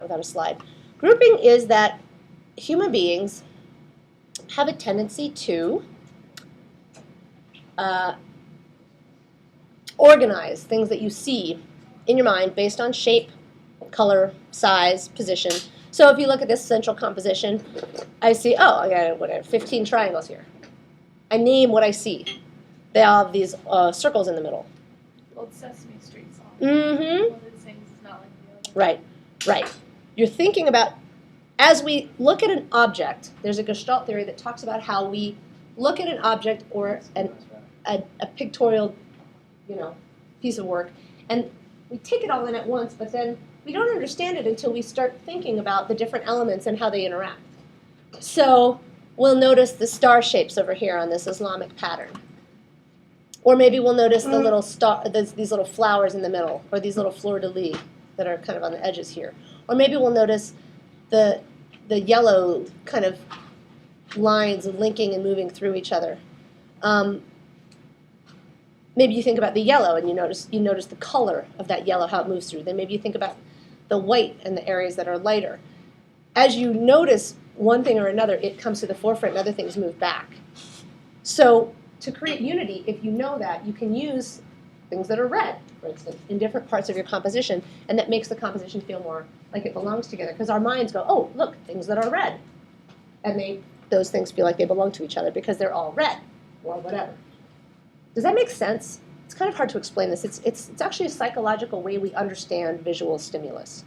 without a slide. Grouping is that human beings have a tendency to organize things that you see in your mind based on shape, color, size, position. So if you look at this central composition, I see, oh, I got 15 triangles here. I name what I see. They all have these circles in the middle. Old Sesame Street song. Mm-hmm. One that sings is not like the other. Right, right. You're thinking about, as we look at an object, there's a Gestalt theory that talks about how we look at an object or a pictorial, piece of work, and we take it all in at once, but then we don't understand it until we start thinking about the different elements and how they interact. So we'll notice the star shapes over here on this Islamic pattern. Or maybe we'll notice the little star, these little flowers in the middle, or these little fleur-de-lis that are kind of on the edges here. Or maybe we'll notice the yellow kind of lines linking and moving through each other. Maybe you think about the yellow and you notice the color of that yellow, how it moves through. Then maybe you think about the white and the areas that are lighter. As you notice one thing or another, it comes to the forefront and other things move back. So to create unity, if you know that, you can use things that are red, for instance, in different parts of your composition, and that makes the composition feel more like it belongs together. Because our minds go, oh, look, things that are red. And those things feel like they belong to each other because they're all red, or whatever. Does that make sense? It's kind of hard to explain this. It's actually a psychological way we understand visual stimulus,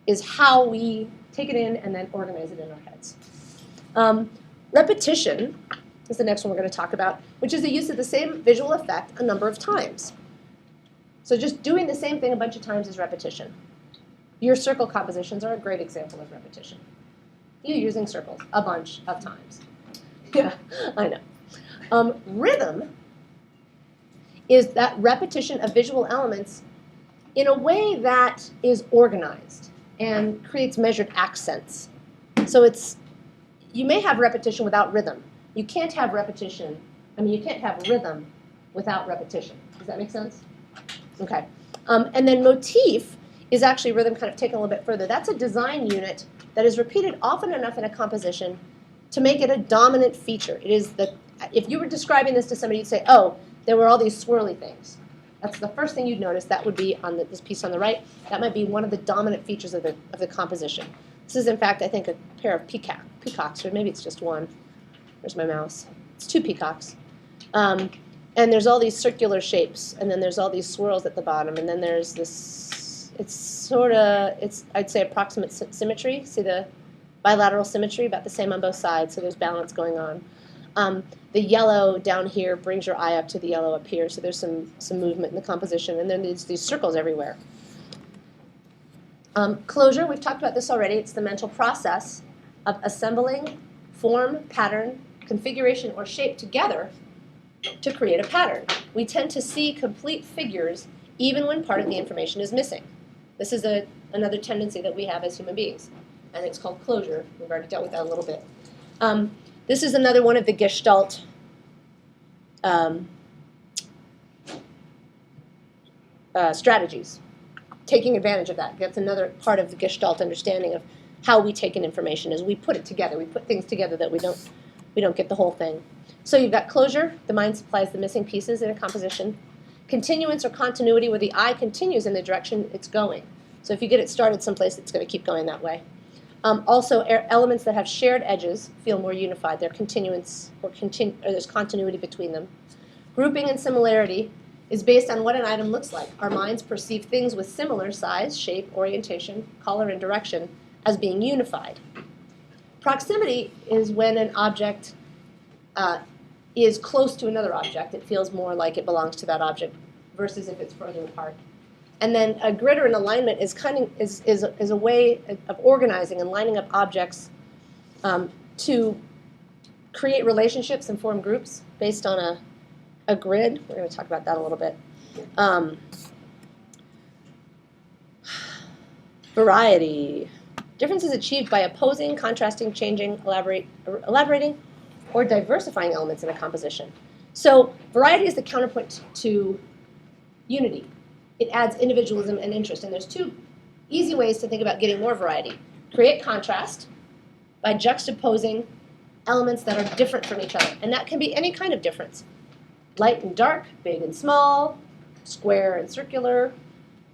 is how we take it in and then organize it in our heads. Repetition is the next one we're going to talk about, which is the use of the same visual effect a number of times. So just doing the same thing a bunch of times is repetition. Your circle compositions are a great example of repetition. You using circles a bunch of times. Yeah, I know. Rhythm is that repetition of visual elements in a way that is organized and creates measured accents. So you may have repetition without rhythm. You can't have repetition, you can't have rhythm without repetition. Does that make sense? Okay. And then motif is actually rhythm kind of taken a little bit further. That's a design unit that is repeated often enough in a composition to make it a dominant feature. It is if you were describing this to somebody, you'd say, oh, there were all these swirly things. That's the first thing you'd notice. That would be on this piece on the right. That might be one of the dominant features of the composition. This is, in fact, I think, a pair of peacocks, or maybe it's just one. Where's my mouse? It's two peacocks. And there's all these circular shapes, and then there's all these swirls at the bottom, and then there's this, I'd say, approximate symmetry. See the bilateral symmetry? About the same on both sides, so there's balance going on. The yellow down here brings your eye up to the yellow up here, so there's some movement in the composition, and then there's these circles everywhere. Closure, we've talked about this already. It's the mental process of assembling form, pattern, configuration, or shape together to create a pattern. We tend to see complete figures even when part of the information is missing. This is another tendency that we have as human beings, and it's called closure. We've already dealt with that a little bit. This is another one of the Gestalt strategies, taking advantage of that. That's another part of the Gestalt understanding of how we take in information, is we put it together. We put things together that we don't get the whole thing. So you've got closure. The mind supplies the missing pieces in a composition. Continuance or continuity, where the eye continues in the direction it's going. So if you get it started someplace, it's going to keep going that way. Also, elements that have shared edges feel more unified. They're continuance, or there's continuity between them. Grouping and similarity is based on what an item looks like. Our minds perceive things with similar size, shape, orientation, color, and direction as being unified. Proximity is when an object is close to another object. It feels more like it belongs to that object versus if it's further apart. And then a grid or an alignment is a way of organizing and lining up objects to create relationships and form groups based on a grid. We're going to talk about that a little bit. Variety. Difference is achieved by opposing, contrasting, changing, elaborating, or diversifying elements in a composition. So variety is the counterpoint to unity. It adds individualism and interest. And there's two easy ways to think about getting more variety. Create contrast by juxtaposing elements that are different from each other. And that can be any kind of difference. Light and dark, big and small, square and circular,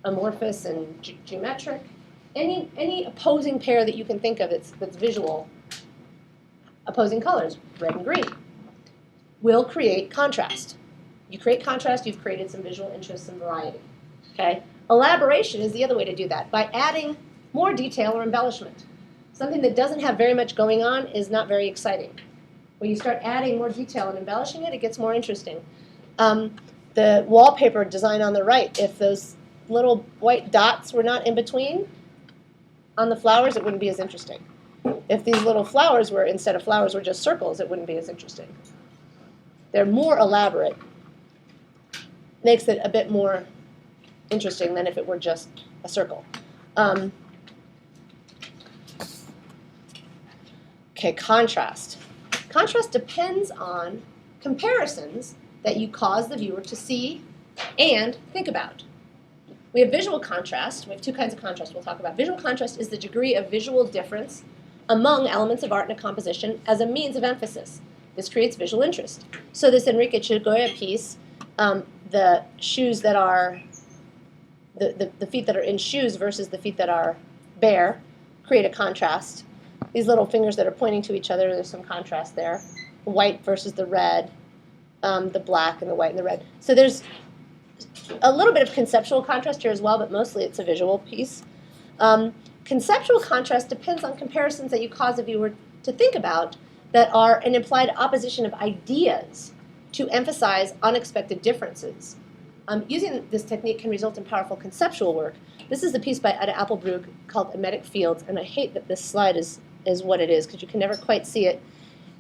amorphous and geometric. Any opposing pair that you can think of that's visual, opposing colors, red and green, will create contrast. You create contrast, you've created some visual interest and variety. Okay? Elaboration is the other way to do that, by adding more detail or embellishment. Something that doesn't have very much going on is not very exciting. When you start adding more detail and embellishing it, it gets more interesting. The wallpaper design on the right, if those little white dots were not in between on the flowers, it wouldn't be as interesting. If these little flowers were, instead of flowers, were just circles, it wouldn't be as interesting. They're more elaborate. Makes it a bit more interesting than if it were just a circle. Okay, contrast. Contrast depends on comparisons that you cause the viewer to see and think about. We have visual contrast. We have two kinds of contrast we'll talk about. Visual contrast is the degree of visual difference among elements of art in a composition as a means of emphasis. This creates visual interest. So this Enrique Chagoya piece, the shoes that are, the feet that are in shoes versus the feet that are bare, create a contrast. These little fingers that are pointing to each other, there's some contrast there. The white versus the red, the black and the white and the red. So there's a little bit of conceptual contrast here as well, but mostly it's a visual piece. Conceptual contrast depends on comparisons that you cause a viewer to think about that are an implied opposition of ideas to emphasize unexpected differences. Using this technique can result in powerful conceptual work. This is the piece by Ida Appelbrug called Emetic Fields, and I hate that this slide is what it is because you can never quite see it.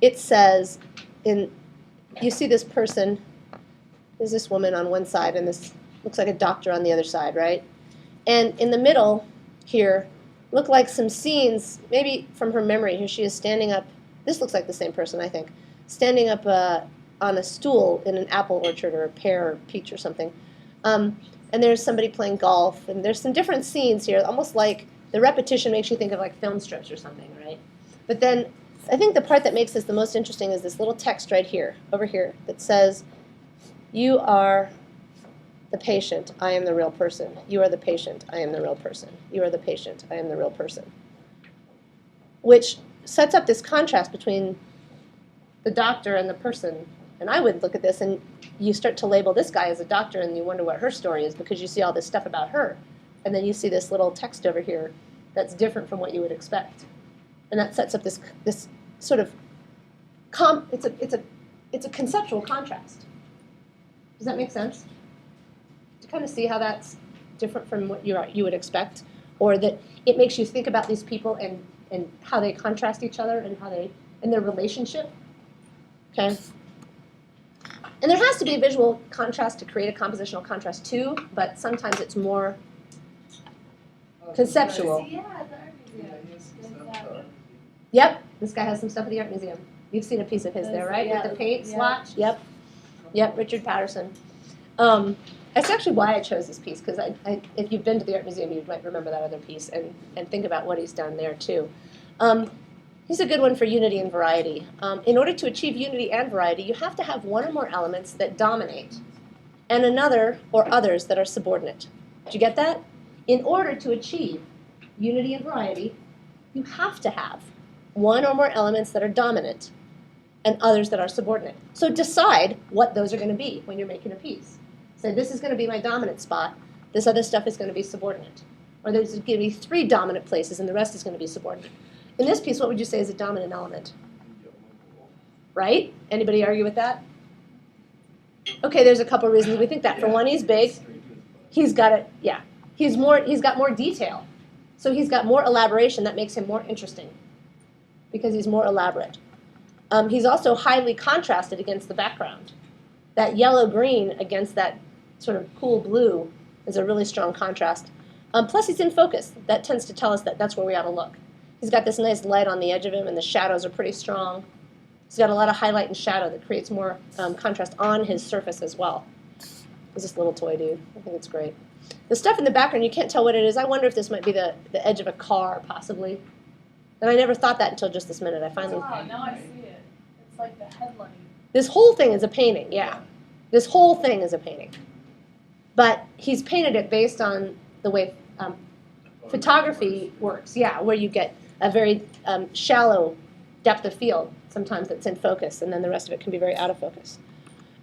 It says, you see this person, there's this woman on one side and this looks like a doctor on the other side, right? And in the middle here look like some scenes, maybe from her memory. Here she is standing up, this looks like the same person, I think, standing up on a stool in an apple orchard or a pear or peach or something. And there's somebody playing golf, and there's some different scenes here, almost like the repetition makes you think of like film strips or something, right? But then I think the part that makes this the most interesting is this little text right here, over here, that says, "You are the patient, I am the real person. You are the patient, I am the real person. You are the patient, I am the real person." Which sets up this contrast between the doctor and the person. And I would look at this and you start to label this guy as a doctor and you wonder what her story is because you see all this stuff about her. And then you see this little text over here that's different from what you would expect. And that sets up this sort of, it's a conceptual contrast. Does that make sense? Do you kind of see how that's different from what you would expect? Or that it makes you think about these people and how they contrast each other and how they, in their relationship? Okay? And there has to be a visual contrast to create a compositional contrast too, but sometimes it's more conceptual. Yeah, the art museum. Yep, this guy has some stuff at the art museum. You've seen a piece of his there, right? Yeah. With the paint Yeah. swatch? Yep, Richard Patterson. That's actually why I chose this piece, because if you've been to the art museum, you might remember that other piece and think about what he's done there too. He's a good one for unity and variety. In order to achieve unity and variety, you have to have one or more elements that dominate and another or others that are subordinate. Did you get that? In order to achieve unity and variety, you have to have one or more elements that are dominant and others that are subordinate. So decide what those are going to be when you're making a piece. Say, this is going to be my dominant spot, this other stuff is going to be subordinate. Or there's going to be 3 dominant places and the rest is going to be subordinate. In this piece, what would you say is a dominant element? Right? Anybody argue with that? Okay, there's a couple reasons we think that. For one, he's big. He's got it, yeah. He's got more detail. So he's got more elaboration that makes him more interesting because he's more elaborate. He's also highly contrasted against the background. That yellow-green against that sort of cool blue is a really strong contrast. Plus, he's in focus. That tends to tell us that that's where we ought to look. He's got this nice light on the edge of him, and the shadows are pretty strong. He's got a lot of highlight and shadow that creates more contrast on his surface as well. He's this little toy dude. I think it's great. The stuff in the background, you can't tell what it is. I wonder if this might be the edge of a car, possibly. And I never thought that until just this minute. I finally. Oh, now I see it. It's like the headlight. This whole thing is a painting, yeah. This whole thing is a painting. But he's painted it based on the way photography works, yeah, where you get a very shallow depth of field, sometimes that's in focus, and then the rest of it can be very out of focus.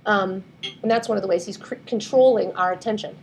And that's one of the ways he's controlling our attention.